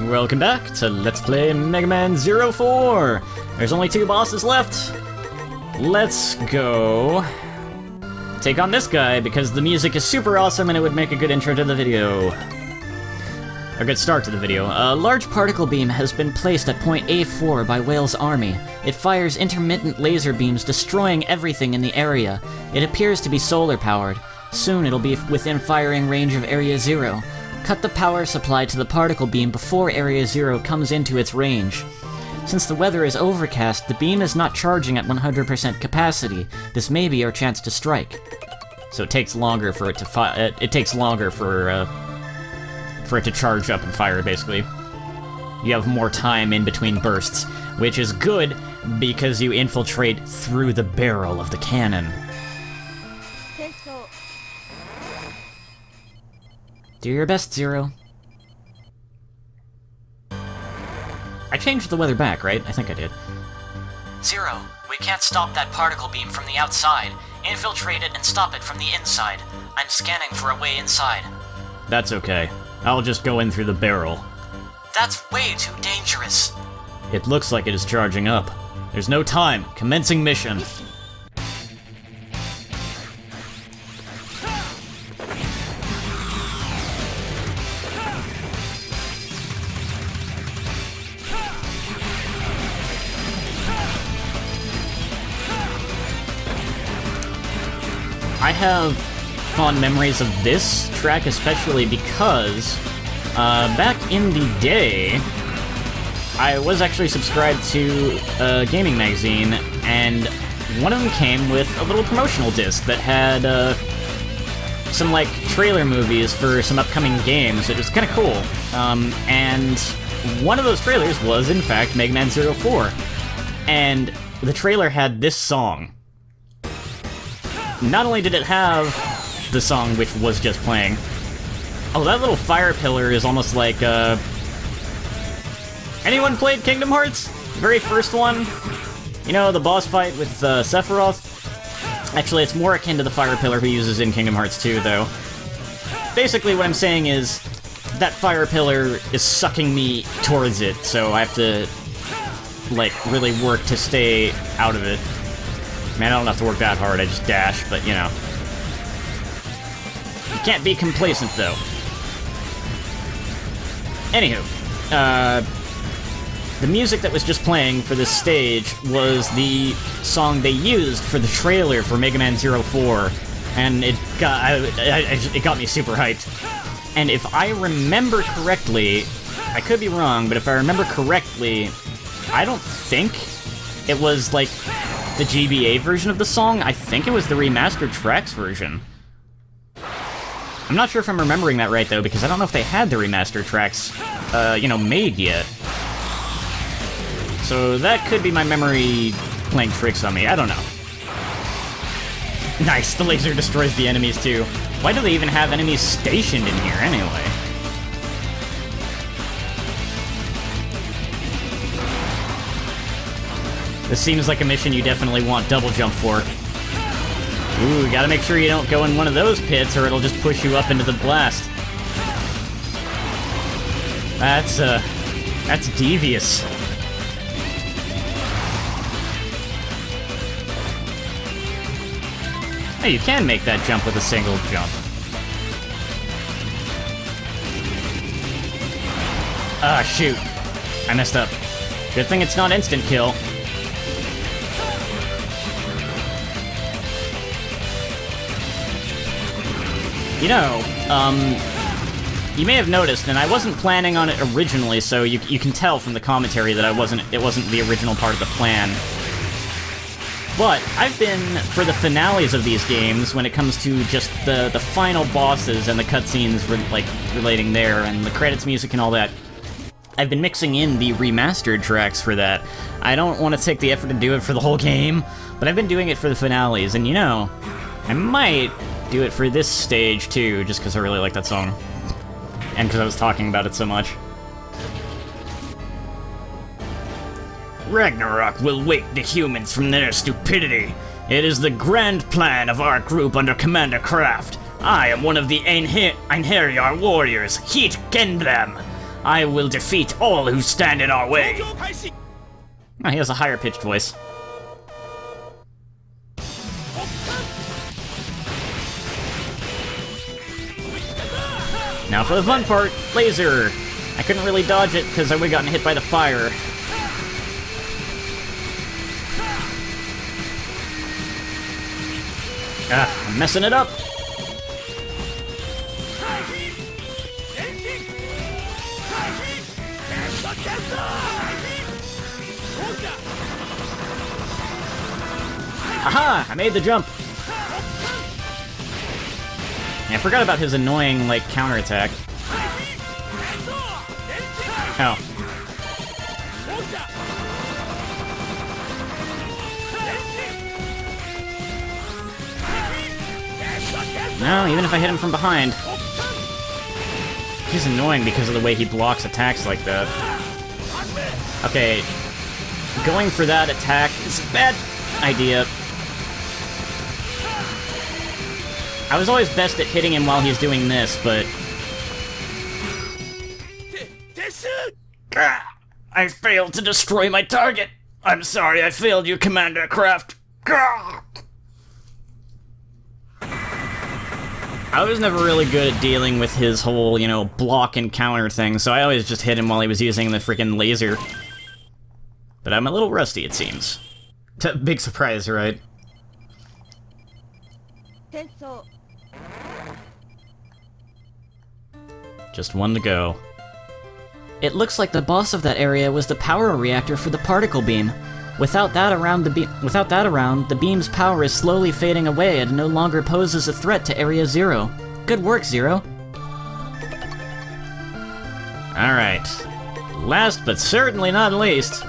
Welcome back to Let's Play Mega Man 04! There's only 2 bosses left. Let's go take on this guy, because the music is super awesome and it would make a good intro to the video. A good start to the video. A large particle beam has been placed at point A4 by Whale's army. It fires intermittent laser beams, destroying everything in the area. It appears to be solar-powered. Soon it'll be within firing range of Area 0. Cut the power supply to the particle beam before Area 0 comes into its range. Since the weather is overcast, the beam is not charging at 100% capacity. This may be our chance to strike. So it takes longer for it to it takes longer for it to charge up and fire, basically. You have more time in between bursts, which is good because you infiltrate through the barrel of the cannon. Do your best, Zero. I changed the weather back, right? I think I did. Zero, we can't stop that particle beam from the outside. Infiltrate it and stop it from the inside. I'm scanning for a way inside. That's okay. I'll just go in through the barrel. That's way too dangerous. It looks like it is charging up. There's no time. Commencing mission. I have fond memories of this track, especially because back in the day, I was actually subscribed to a gaming magazine, and one of them came with a little promotional disc that had some like trailer movies for some upcoming games. It was kind of cool, and one of those trailers was in fact Mega Man 04, and the trailer had this song. Not only did it have the song which was just playing. Oh, that little fire pillar is almost like, anyone played Kingdom Hearts? The very first one? You know, the boss fight with Sephiroth? Actually, it's more akin to the fire pillar he uses in Kingdom Hearts 2, though. Basically, what I'm saying is, that fire pillar is sucking me towards it, so I have to, like, really work to stay out of it. Man, I don't have to work that hard, I just dash, but, you know. You can't be complacent, though. Anywho, the music that was just playing for this stage was the song they used for the trailer for Mega Man 04, and it got me super hyped. And if I remember correctly, I could be wrong, but if I remember correctly, I don't think it was, like, the GBA version of the song. I think it was the remastered tracks version. I'm not sure if I'm remembering that right, though, because I don't know if they had the remastered tracks, you know, made yet. So that could be my memory playing tricks on me. I don't know. Nice, the laser destroys the enemies, too. Why do they even have enemies stationed in here, anyway? This seems like a mission you definitely want double jump for. Ooh, gotta make sure you don't go in one of those pits or it'll just push you up into the blast. That's devious. Hey, you can make that jump with a single jump. Ah, shoot. I messed up. Good thing it's not instant kill. You know, you may have noticed, and I wasn't planning on it originally, so you can tell from the commentary that it wasn't the original part of the plan. But I've been, for the finales of these games, when it comes to just the final bosses and the cutscenes relating there, and the credits music and all that, I've been mixing in the remastered tracks for that. I don't want to take the effort to do it for the whole game, but I've been doing it for the finales, and you know, I might do it for this stage, too, just because I really like that song. And because I was talking about it so much. Ragnarok will wake the humans from their stupidity. It is the grand plan of our group under Commander Kraft. I am one of the Einherjar warriors, Heat Gendlam. I will defeat all who stand in our way. Oh, he has a higher pitched voice. Now for the fun part, laser. I couldn't really dodge it because I would've gotten hit by the fire. Ah, I'm messing it up. Haha! I made the jump! Yeah, I forgot about his annoying, like, counterattack. Oh. No, even if I hit him from behind. He's annoying because of the way he blocks attacks like that. Okay. Going for that attack is a bad idea. I was always best at hitting him while he's doing this, but... I failed to destroy my target! I'm sorry I failed you, Commander Kraft! I was never really good at dealing with his whole, you know, block and counter thing, so I always just hit him while he was using the freaking laser. But I'm a little rusty, it seems. Big surprise, right? Just one to go. It looks like the boss of that area was the power reactor for the particle beam. Without that around, the beam's power is slowly fading away and no longer poses a threat to Area Zero. Good work, Zero. Alright. Last but certainly not least.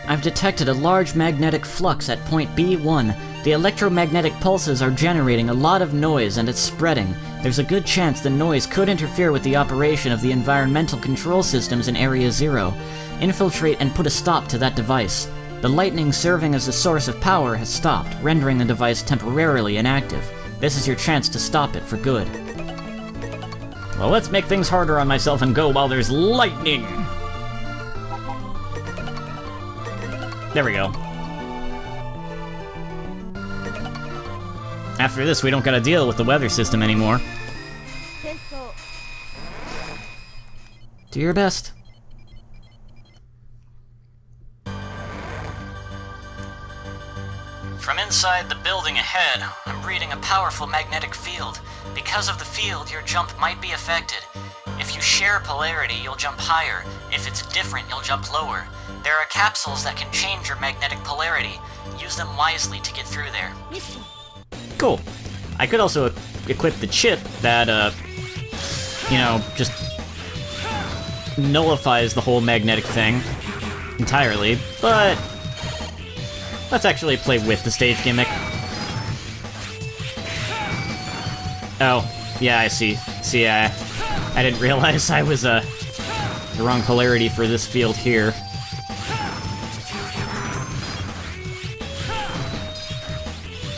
I've detected a large magnetic flux at point B1. The electromagnetic pulses are generating a lot of noise and it's spreading. There's a good chance the noise could interfere with the operation of the environmental control systems in Area Zero. Infiltrate and put a stop to that device. The lightning serving as a source of power has stopped, rendering the device temporarily inactive. This is your chance to stop it for good. Well, let's make things harder on myself and go while there's lightning! There we go. After this, we don't gotta deal with the weather system anymore. Do your best. From inside the building ahead, I'm reading a powerful magnetic field. Because of the field, your jump might be affected. If you share polarity, you'll jump higher. If it's different, you'll jump lower. There are capsules that can change your magnetic polarity. Use them wisely to get through there. Cool. I could also equip the chip that, you know, just nullifies the whole magnetic thing entirely, but let's actually play with the stage gimmick. Oh, yeah, I see. See, I didn't realize I was, the wrong polarity for this field here.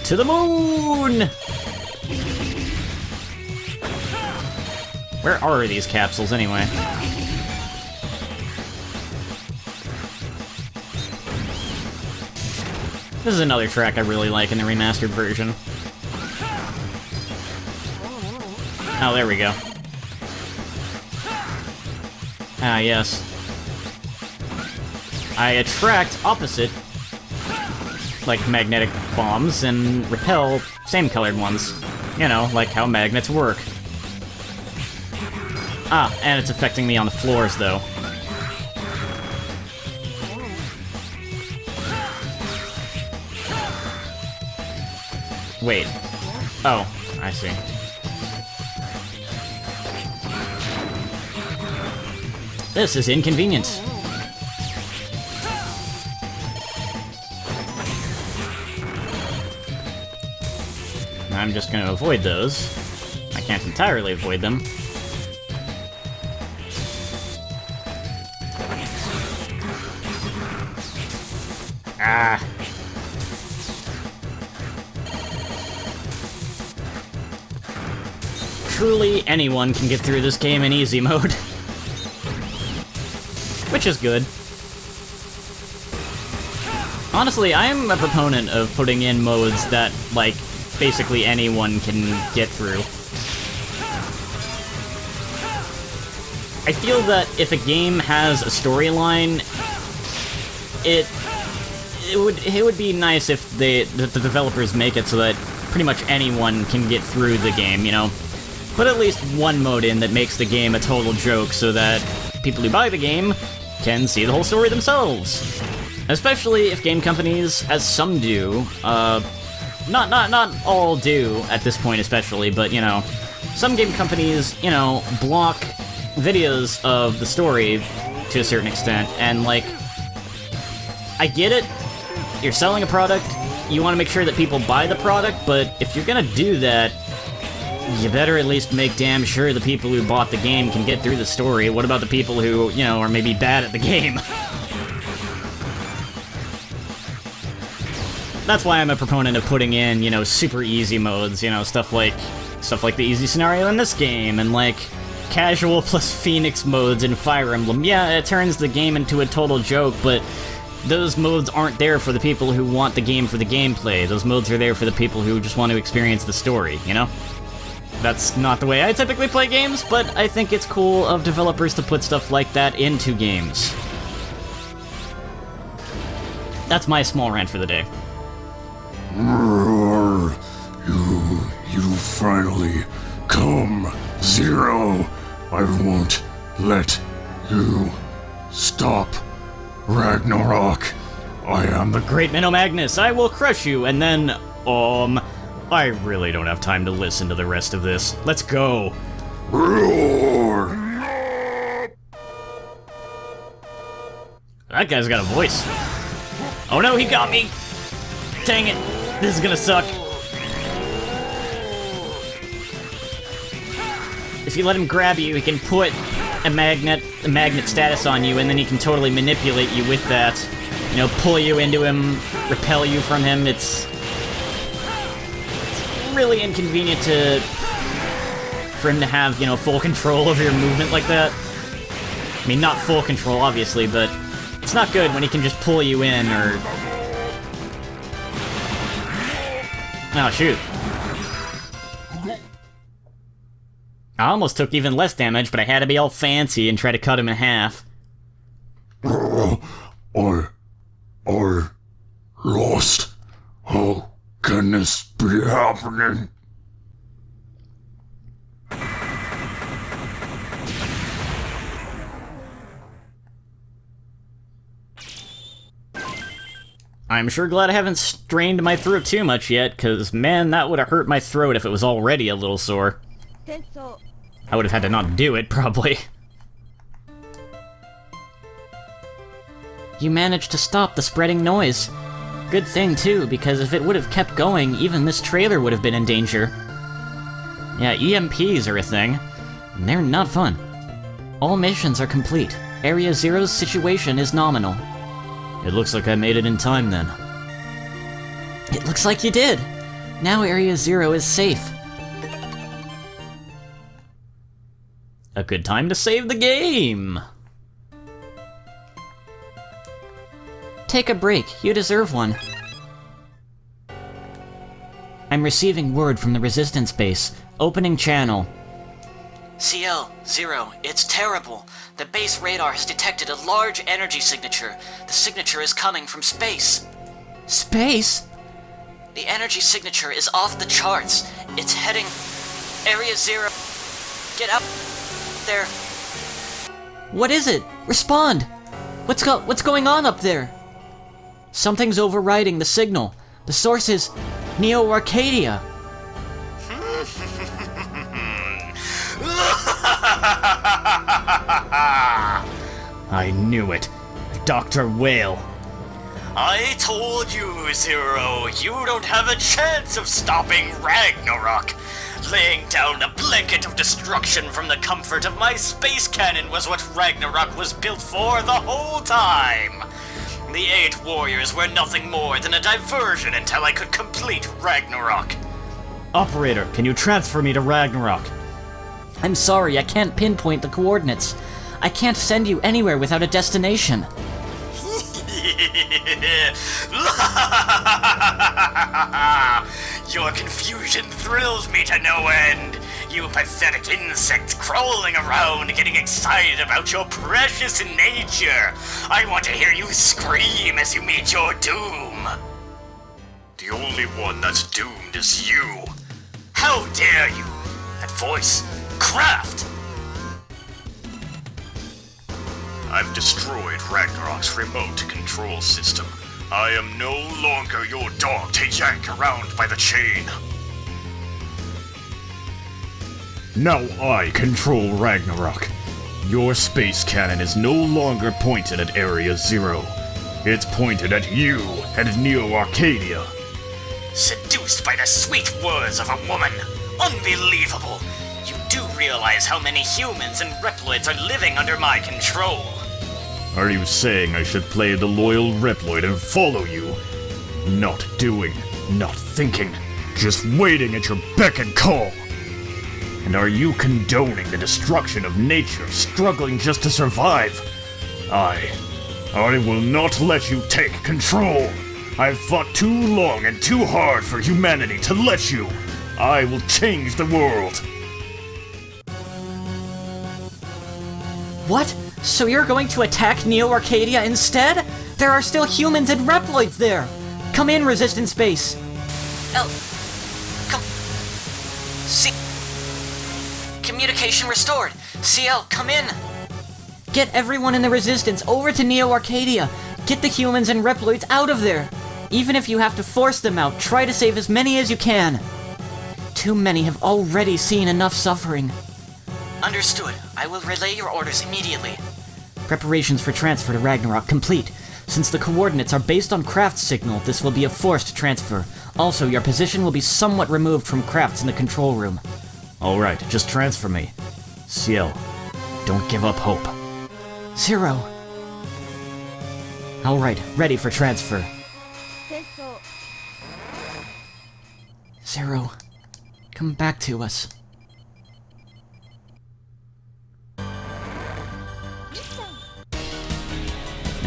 To the moon! Where are these capsules, anyway? This is another track I really like in the remastered version. Oh, there we go. Ah, yes. I attract opposite, like, magnetic bombs and repel same-colored ones. You know, like how magnets work. Ah, and it's affecting me on the floors, though. Wait. Oh, I see. This is inconvenient. I'm just gonna avoid those. I can't entirely avoid them. Ah. Truly, anyone can get through this game in easy mode. which is good. Honestly, I am a proponent of putting in modes that, like, basically anyone can get through. I feel that if a game has a storyline, it would be nice if the developers make it so that pretty much anyone can get through the game, you know? Put at least one mode in that makes the game a total joke so that people who buy the game can see the whole story themselves. Especially if game companies, as some do, not all do at this point especially, but, you know, some game companies, you know, block videos of the story to a certain extent, and, like, I get it, you're selling a product, you want to make sure that people buy the product, but if you're gonna do that, you better at least make damn sure the people who bought the game can get through the story. What about the people who, you know, are maybe bad at the game? That's why I'm a proponent of putting in, you know, super easy modes, you know, stuff like the easy scenario in this game, and like casual plus Phoenix modes in Fire Emblem. Yeah, it turns the game into a total joke, but those modes aren't there for the people who want the game for the gameplay. Those modes are there for the people who just want to experience the story, you know? That's not the way I typically play games, but I think it's cool of developers to put stuff like that into games. That's my small rant for the day. You finally come, Zero. I won't let you stop Ragnarok. I am the Great Minnow Magnus. I will crush you, and then, I really don't have time to listen to the rest of this. Let's go. Roar! That guy's got a voice. Oh no, he got me! Dang it, this is gonna suck. If you let him grab you, he can put a magnet status on you, and then he can totally manipulate you with that. You know, pull you into him, repel you from him. It's really inconvenient for him to have, you know, full control over your movement like that. I mean, not full control, obviously, but it's not good when he can just pull you in, or... Oh, shoot. I almost took even less damage, but I had to be all fancy and try to cut him in half. I lost. How can this be happening? I'm sure glad I haven't strained my throat too much yet, because, man, that would have hurt my throat if it was already a little sore. I would have had to not do it, probably. You managed to stop the spreading noise. Good thing, too, because if it would have kept going, even this trailer would have been in danger. Yeah, EMPs are a thing, and they're not fun. All missions are complete. Area Zero's situation is nominal. It looks like I made it in time, then. It looks like you did! Now Area Zero is safe. A good time to save the game! Take a break, you deserve one. I'm receiving word from the Resistance base. Opening channel. CL, Zero, it's terrible. The base radar has detected a large energy signature. The signature is coming from space. Space? The energy signature is off the charts. It's heading... Area Zero. Get up there. What is it? Respond! What's going on up there? Something's overriding the signal. The source is Neo Arcadia. I knew it. Dr. Whale. I told you, Zero, you don't have a chance of stopping Ragnarok. Laying down a blanket of destruction from the comfort of my space cannon was what Ragnarok was built for the whole time. The 8 warriors were nothing more than a diversion until I could complete Ragnarok. Operator, can you transfer me to Ragnarok? I'm sorry, I can't pinpoint the coordinates. I can't send you anywhere without a destination. Your confusion thrills me to no end. You pathetic insects crawling around, getting excited about your precious nature. I want to hear you scream as you meet your doom. The only one that's doomed is you. How dare you? That voice, Kraft! I've destroyed Ragnarok's remote control system. I am no longer your dog to yank around by the chain. Now I control Ragnarok. Your space cannon is no longer pointed at Area Zero. It's pointed at you and Neo Arcadia. Seduced by the sweet words of a woman. Unbelievable. You do realize how many humans and Reploids are living under my control. Are you saying I should play the loyal Reploid and follow you? Not doing, not thinking, just waiting at your beck and call. And are you condoning the destruction of nature, struggling just to survive? I will not let you take control. I've fought too long and too hard for humanity to let you. I will change the world. What? So you're going to attack Neo Arcadia instead? There are still humans and Reploids there! Come in, Resistance Base! Come... Communication restored! CL, come in! Get everyone in the Resistance over to Neo Arcadia! Get the humans and Reploids out of there! Even if you have to force them out, try to save as many as you can! Too many have already seen enough suffering. Understood. I will relay your orders immediately. Preparations for transfer to Ragnarok complete. Since the coordinates are based on Kraft's signal, this will be a forced transfer. Also, your position will be somewhat removed from Kraft's in the control room. Alright, just transfer me. Ciel, don't give up hope. Zero. Alright, ready for transfer. Zero, come back to us.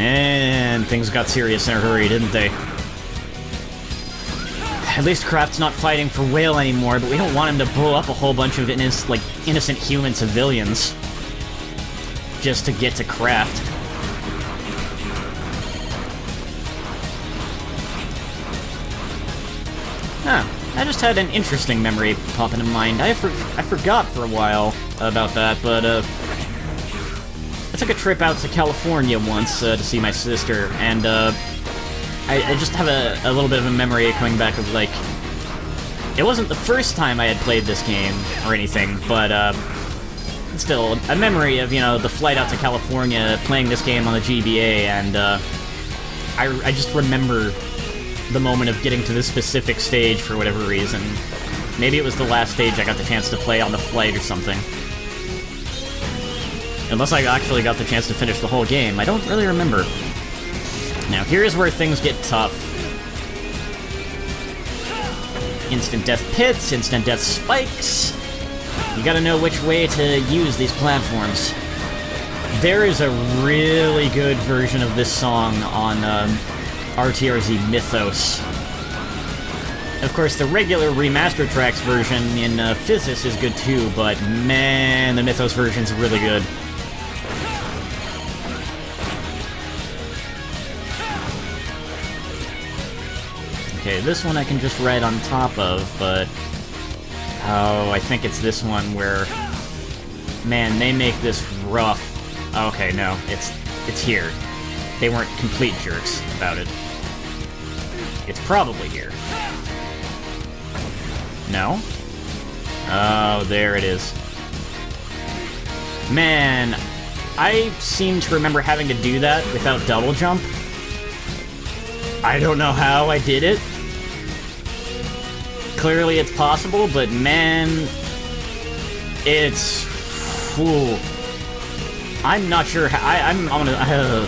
And things got serious in a hurry, didn't they? At least Kraft's not fighting for Whale anymore, but we don't want him to blow up a whole bunch of innocent human civilians just to get to Kraft. Huh. I just had an interesting memory pop into mind. I forgot for a while about that, but I took a trip out to California once to see my sister, and I just have a little bit of a memory coming back of, like, it wasn't the first time I had played this game or anything, but still, a memory of, you know, the flight out to California, playing this game on the GBA, and I just remember the moment of getting to this specific stage for whatever reason. Maybe it was the last stage I got the chance to play on the flight or something. Unless I actually got the chance to finish the whole game, I don't really remember. Now, here's where things get tough. Instant death pits, instant death spikes. You gotta know which way to use these platforms. There is a really good version of this song on RTRZ Mythos. Of course, the regular remastered tracks version in Physis is good too, but man, the Mythos version's really good. Okay, this one I can just ride on top of, but... oh, I think it's this one where... man, they make this rough. Okay, no, it's here. They weren't complete jerks about it. It's probably here. No? Oh, there it is. Man, I seem to remember having to do that without double jump. I don't know how I did it. Clearly it's possible, but man, it's... ooh. I'm not sure how... I'm gonna...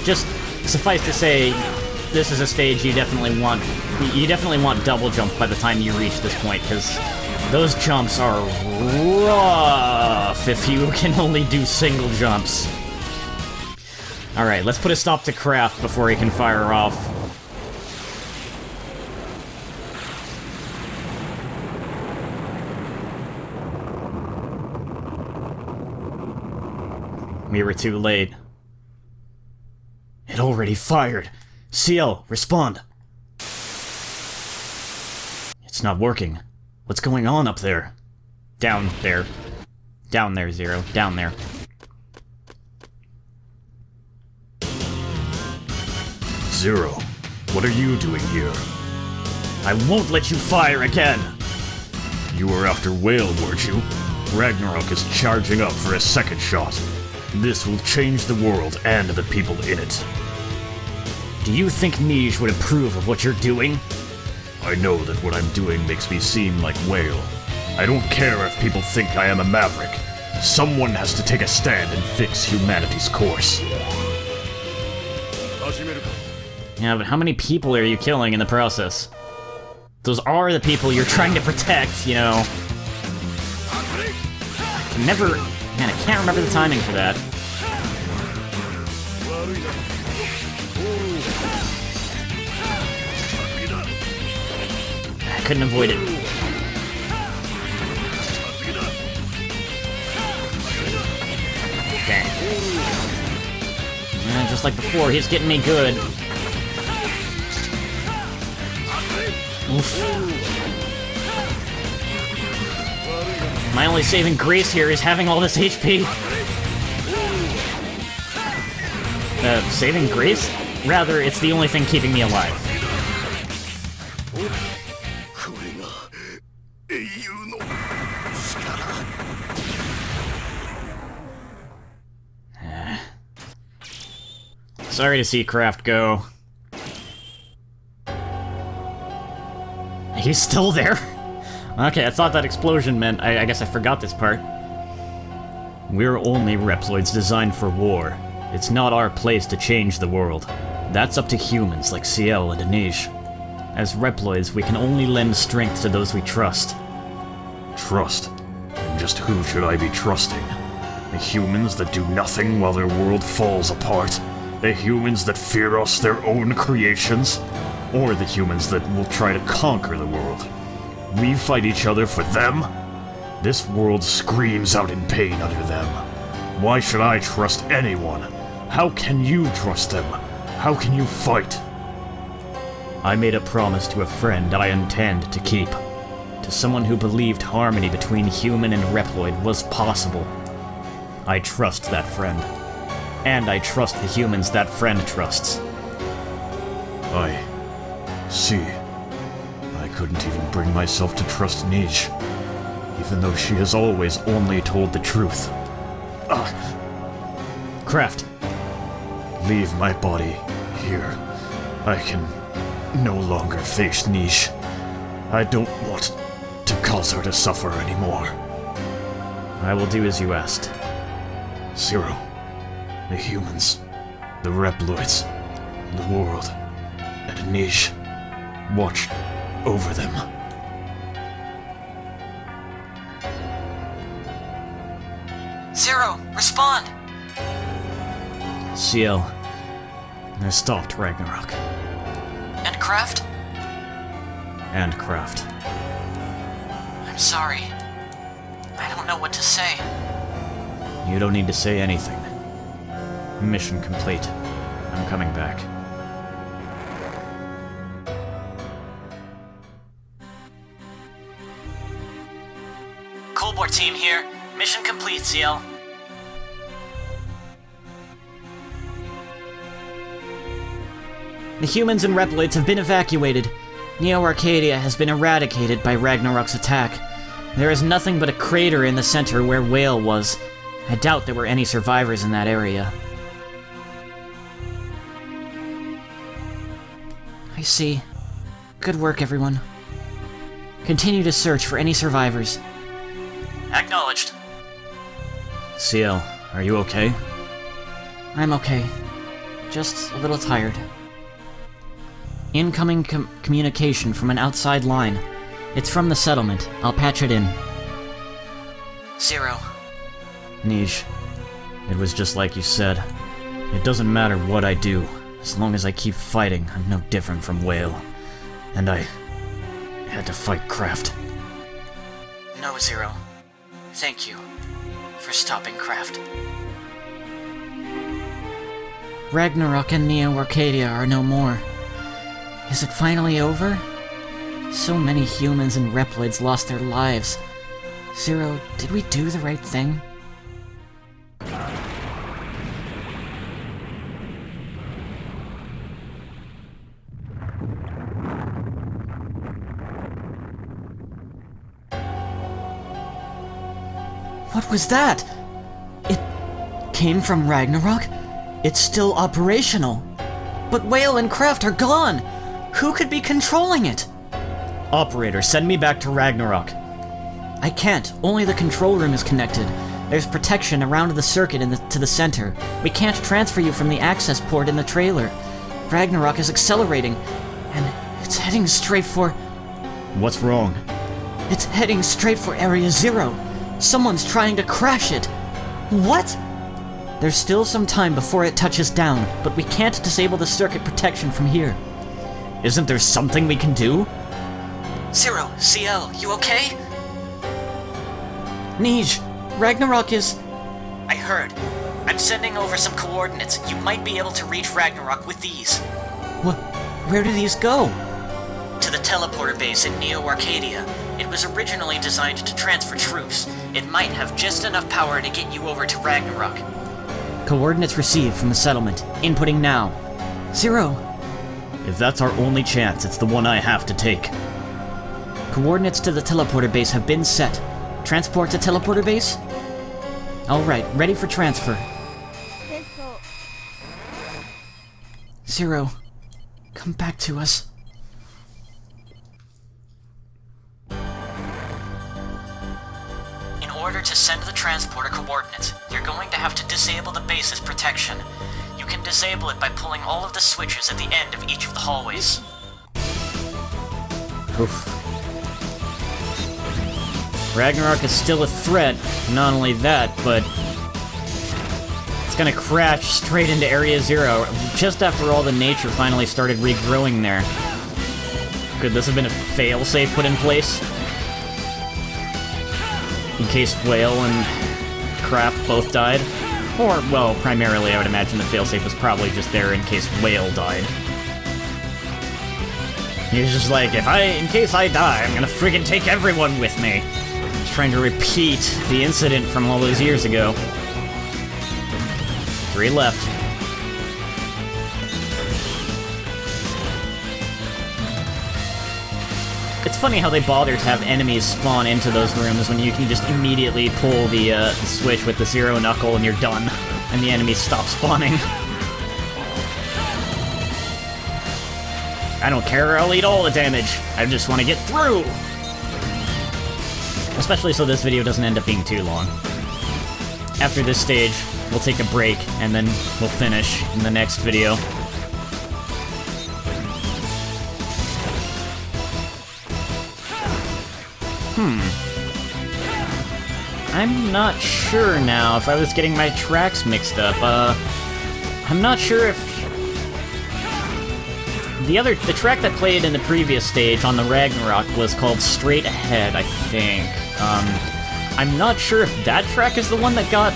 just suffice to say, this is a stage you definitely want double jump by the time you reach this point, because Those jumps are rough if you can only do single jumps. Alright, let's put a stop to Craft before he can fire off. We were too late. It already fired. CL, respond. It's not working. What's going on up there? Down there. Down there, Zero. Down there. Zero, what are you doing here? I won't let you fire again! You were after Whale, weren't you? Ragnarok is charging up for a second shot. This will change the world and the people in it. Do you think Nij would approve of what you're doing? I know that what I'm doing makes me seem like Whale. I don't care if people think I am a maverick. Someone has to take a stand and fix humanity's course. Yeah, but how many people are you killing in the process? Those are the people you're trying to protect, you know. I can never... Man, I can't remember the timing for that. I couldn't avoid it. Dang. Just like before, he's getting me good. Oof. My only saving grace here is having all this HP. Saving grace? Rather, it's the only thing keeping me alive. Sorry to see Craft go. He's still there? Okay, I thought that explosion meant... I guess I forgot this part. We're only Reploids designed for war. It's not our place to change the world. That's up to humans like CL and Anish. As Reploids, we can only lend strength to those we trust. Trust? And just who should I be trusting? The humans that do nothing while their world falls apart? The humans that fear us, their own creations? Or the humans that will try to conquer the world? We fight each other for them? This world screams out in pain under them. Why should I trust anyone? How can you trust them? How can you fight? I made a promise to a friend I intend to keep. To someone who believed harmony between human and Reploid was possible. I trust that friend. And I trust the humans that friend trusts. I see. I couldn't even bring myself to trust Nij, even though she has always only told the truth. Craft. Leave my body here. I can no longer face Nij. I don't want to cause her to suffer anymore. I will do as you asked. Zero. The humans. The Reploids. The world. And Nij. Watch over them. Zero, respond! CL. I stopped Ragnarok. And Craft? And Craft. I'm sorry. I don't know what to say. You don't need to say anything. Mission complete. I'm coming back. Cold War team here. Mission complete, CL. The humans and Reploids have been evacuated. Neo-Arcadia has been eradicated by Ragnarok's attack. There is nothing but a crater in the center where Whale was. I doubt there were any survivors in that area. I see. Good work, everyone. Continue to search for any survivors. Acknowledged. CL, are you okay? I'm okay. Just a little tired. Incoming communication from an outside line. It's from the settlement. I'll patch it in. Zero. Niche, it was just like you said. It doesn't matter what I do. As long as I keep fighting, I'm no different from Whale. And I had to fight Kraft. No, Zero. Thank you for stopping Kraft. Ragnarok and Neo Arcadia are no more. Is it finally over? So many humans and Reploids lost their lives. Zero, did we do the right thing? What was that? It came from Ragnarok? It's still operational. But Whale and Kraft are gone! Who could be controlling it? Operator, send me back to Ragnarok. I can't. Only the control room is connected. There's protection around the circuit to the center. We can't transfer you from the access port in the trailer. Ragnarok is accelerating, and it's heading straight for... What's wrong? It's heading straight for Area Zero. Someone's trying to crash it. What? There's still some time before it touches down, but we can't disable the circuit protection from here. Isn't there something we can do? Zero, CL, you okay? Nij, Ragnarok is... I heard. I'm sending over some coordinates. You might be able to reach Ragnarok with these. Where do these go? To the teleporter base in Neo Arcadia. It was originally designed to transfer troops. It might have just enough power to get you over to Ragnarok. Coordinates received from the settlement. Inputting now. Zero. If that's our only chance, it's the one I have to take. Coordinates to the teleporter base have been set. Transport to teleporter base? Alright, ready for transfer. Zero. Come back to us. In order to send the transporter coordinates, you're going to have to disable the base's protection. You can disable it by pulling all of the switches at the end of each of the hallways. Oof. Ragnarok is still a threat. Not only that, but it's gonna crash straight into Area Zero just after all the nature finally started regrowing there. Could this have been a failsafe put in place? In case Whale and Kraft both died? Or, well, primarily I would imagine the failsafe was probably just there in case Whale died. He was just like, in case I die, I'm gonna friggin' take everyone with me. He's trying to repeat the incident from all those years ago. 3 left. It's funny how they bother to have enemies spawn into those rooms when you can just immediately pull the switch with the zero knuckle and you're done, and the enemies stop spawning. I don't care, I'll eat all the damage. I just want to get through! Especially so this video doesn't end up being too long. After this stage, we'll take a break, and then we'll finish in the next video. I'm not sure now if I was getting my tracks mixed up. I'm not sure if... The track that played in the previous stage on the Ragnarok was called Straight Ahead, I think. I'm not sure if that track is the one that got...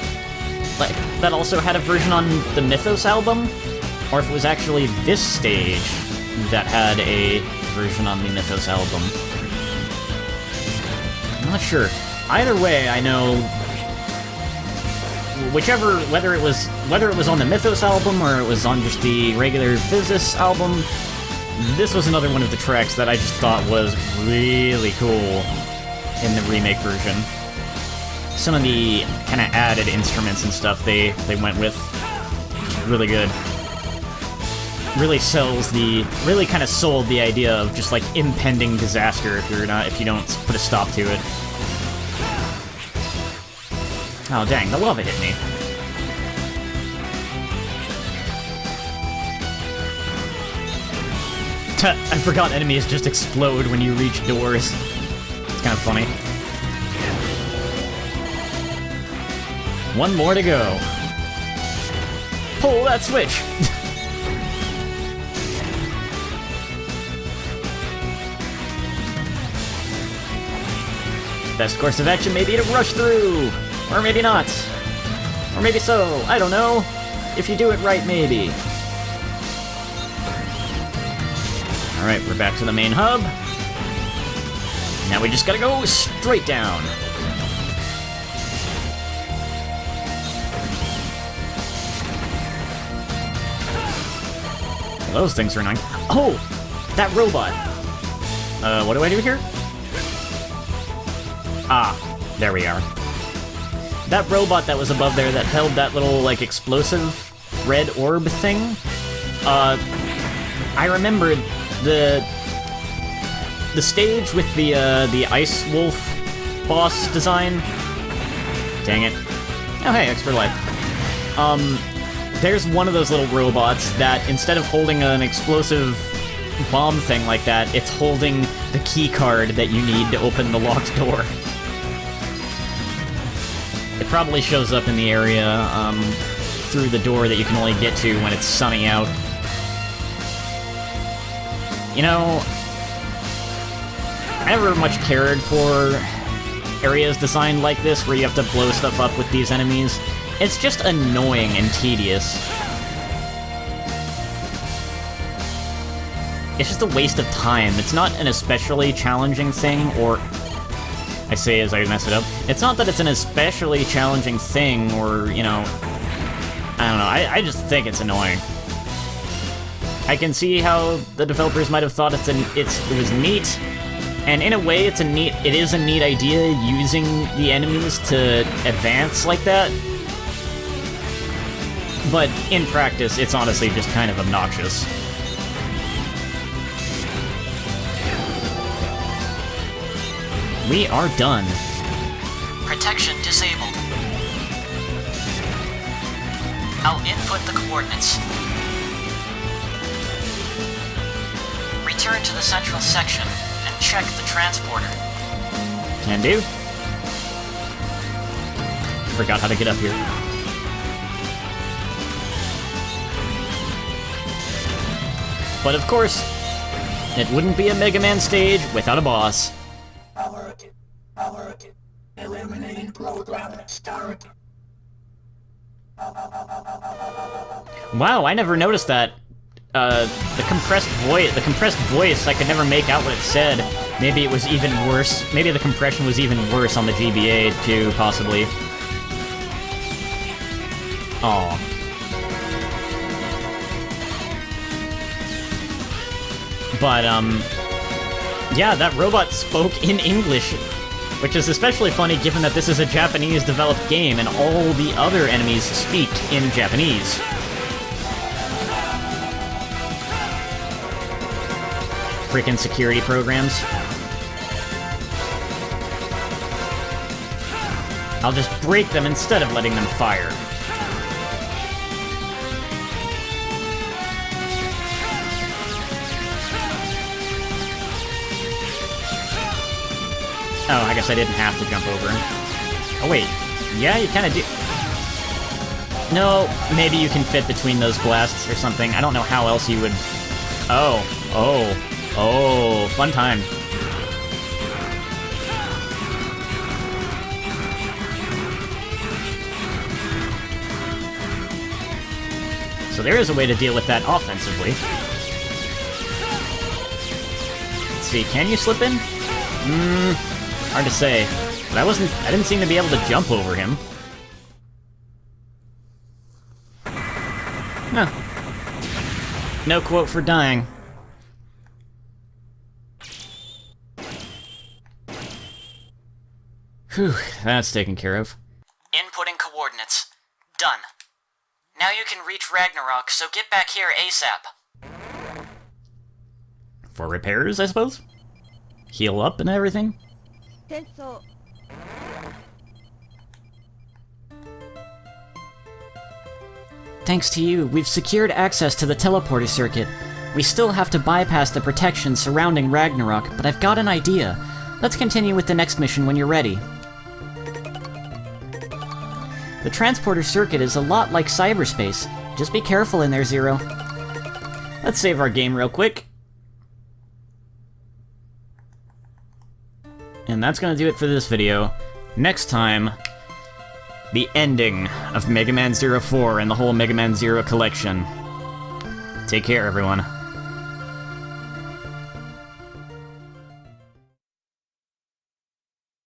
that also had a version on the Mythos album, or if it was actually this stage that had a version on the Mythos album. I'm not sure. Either way, I know whether it was on the Mythos album or it was on just the regular Physis album, this was another one of the tracks that I just thought was really cool in the remake version. Some of the kind of added instruments and stuff they went with, really good. Really kind of sold the idea of just like impending disaster if you don't put a stop to it. Oh dang, the lava hit me. I forgot enemies just explode when you reach doors. kind of funny. One more to go. Pull that switch! Best course of action may be to rush through! Or maybe not. Or maybe so, I don't know. If you do it right, maybe. Alright, we're back to the main hub. Now we just gotta go straight down. Well, those things are annoying. Oh! That robot! What do I do here? Ah, there we are. That robot that was above there that held that little, like, explosive red orb thing, I remembered the stage with the Ice Wolf boss design. Dang it. Oh, hey, extra life. There's one of those little robots that, instead of holding an explosive bomb thing like that, it's holding the key card that you need to open the locked door. It probably shows up in the area through the door that you can only get to when it's sunny out. You know, I never much cared for areas designed like this where you have to blow stuff up with these enemies. It's just annoying and tedious. It's just a waste of time. It's not an especially challenging thing, or... I say as I mess it up. It's not that it's an especially challenging thing, or, you know... I don't know, I just think it's annoying. I can see how the developers might have thought it was neat, and in a way it is a neat idea using the enemies to advance like that. But in practice, it's honestly just kind of obnoxious. We are done. Protection disabled. I'll input the coordinates. Return to the central section and check the transporter. Can do. Forgot how to get up here. But of course, it wouldn't be a Mega Man stage without a boss. Eliminating program start. Wow, I never noticed that. The compressed voice, I could never make out what it said. Maybe it was even worse. Maybe the compression was even worse on the GBA, too, possibly. Aw. But, yeah, that robot spoke in English, which is especially funny given that this is a Japanese-developed game and all the other enemies speak in Japanese. Frickin' security programs. I'll just break them instead of letting them fire. Oh, I guess I didn't have to jump over him. Oh, wait. Yeah, you kind of do. No, maybe you can fit between those blasts or something. I don't know how else you would... Oh. Fun time. So there is a way to deal with that offensively. Let's see, can you slip in? Hard to say. But I didn't seem to be able to jump over him. Huh. No quote for dying. Whew, that's taken care of. Inputting coordinates. Done. Now you can reach Ragnarok, so get back here ASAP. For repairs, I suppose? Heal up and everything? Thanks to you, we've secured access to the teleporter circuit. We still have to bypass the protection surrounding Ragnarok, but I've got an idea. Let's continue with the next mission when you're ready. The transporter circuit is a lot like cyberspace. Just be careful in there, Zero. Let's save our game real quick. And that's gonna do it for this video. Next time, the ending of Mega Man 04 and the whole Mega Man Zero collection. Take care, everyone.